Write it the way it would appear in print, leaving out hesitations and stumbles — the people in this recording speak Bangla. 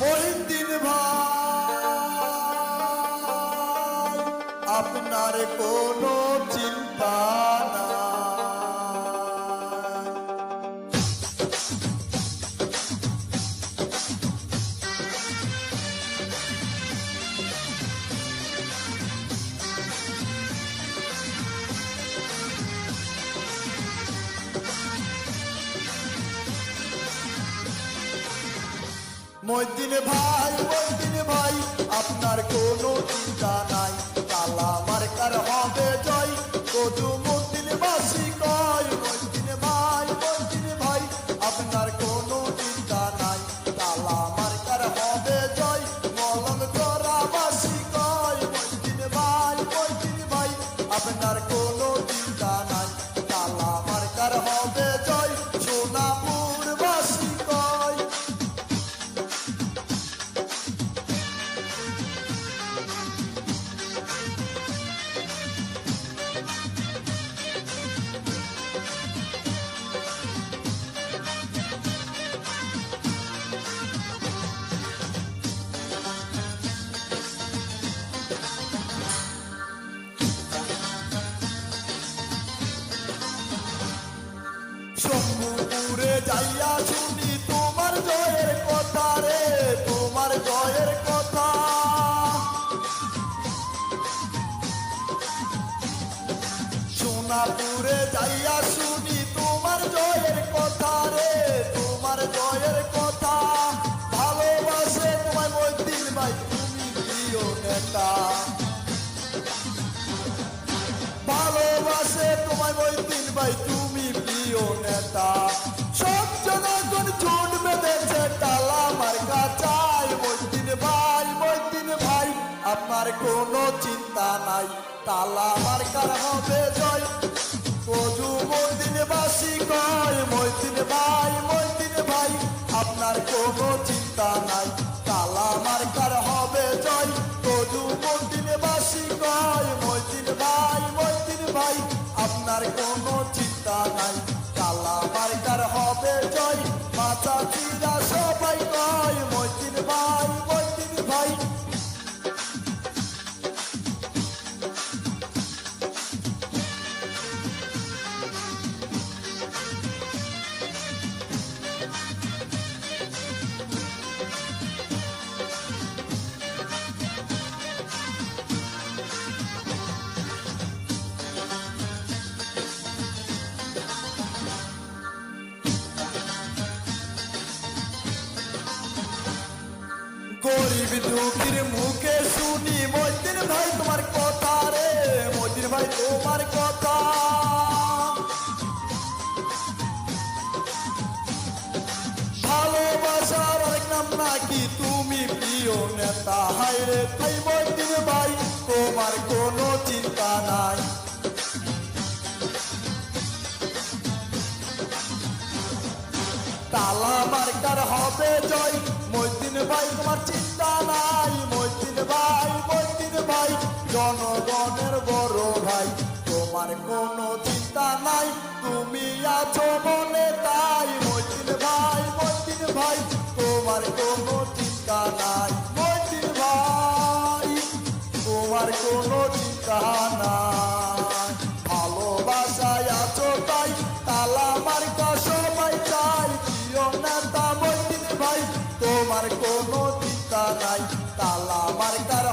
মহিউদ্দিন ভাই, আপনার কোনো চিন্তা নাই। মহিউদ্দিন ভাই, মহিউদ্দিন ভাই, আপনার কোনো চিন্তা নাই। কালা মার্কার হবে জয়, কদুমুদ্দিন বাসী কয়। মহিউদ্দিন ভাই, মহিউদ্দিন ভাই, আপনার কোনো চিন্তা নাই। কালা মার্কার হবে জয়, মলং জোড়া বাসী কয়। মহিউদ্দিন ভাই, মহিউদ্দিন ভাই, আপনার কোনো চিন্তা নাই। কালা মার্কার হবে জয়, সোনাপুর বাসী কয়। শম্ভুপুরে যাইয়া শুনি তোমার জয়ের কথা রে, তোমার জয়ের কথা। সোনাপুরে যাইয়া শুনি তোমার জয়ের কথা রে, তোমার জয়ের কথা। ভালোবাসে তোমায় মহিউদ্দিন ভাই, তুমি প্রিয় নেতা। ভালোবাসে তোমায় মহিউদ্দিন ভাই, তুমি প্রিয় নেতা। সব জনগণ জোট বেঁধেছে, কালা মার্কা চাই। মহিউদ্দিন ভাই, মহিউদ্দিন ভাই, আপনার কোনো চিন্তা নাই। কালা মার্কার হবে জয়, কদুমুদ্দিন বাসী কয়। মহিউদ্দিন ভাই, মহিউদ্দিন ভাই, আপনার কোনো চিন্তা নাই। কালা মার্কার হবে জয়, কদুমুদ্দিন বাসী কয়। মহিউদ্দিন ভাই, মহিউদ্দিন ভাই, আপনার কোনো চিন্তা নাই। কালা মার্কার হবে জয়, মাথা চিরা সবাই কয়। মহিউদ্দিন ভাই, মহিউদ্দিন ভাই। গরিব দুঃখীর মুখে শুনি মহিউদ্দিন ভাই তোমার কথা রে, মহিউদ্দিন ভাই তোমার কথা। ভালোবাসার অনেক নাম নাকি তুমি প্রিয় নেতা। হায় রে ভাই মহিউদ্দিন ভাই, তোমার কোনো চিন্তা নাই। কালা মার্কার হবে জয়, মহিউদ্দিন ভাই তোমার চিন্তা নাই। মহিউদ্দিন ভাই, মহিউদ্দিন ভাই, জনগণের বড় ভাই, তোমার কোনো চিন্তা নাই। তুমি আছো মনে তাই। মহিউদ্দিন ভাই, মহিউদ্দিন ভাই, তোমার কোনো চিন্তা নাই। মহিউদ্দিন ভাই, তোমার কোনো চিন্তা নাই। ভালোবাসায় আছো তাই, কালা মার্কা সবাই চাই। প্রিয় নেতা মহিউদ্দিন ভাই, তোমার কোনো চিন্তা নাই। কালা মার্কার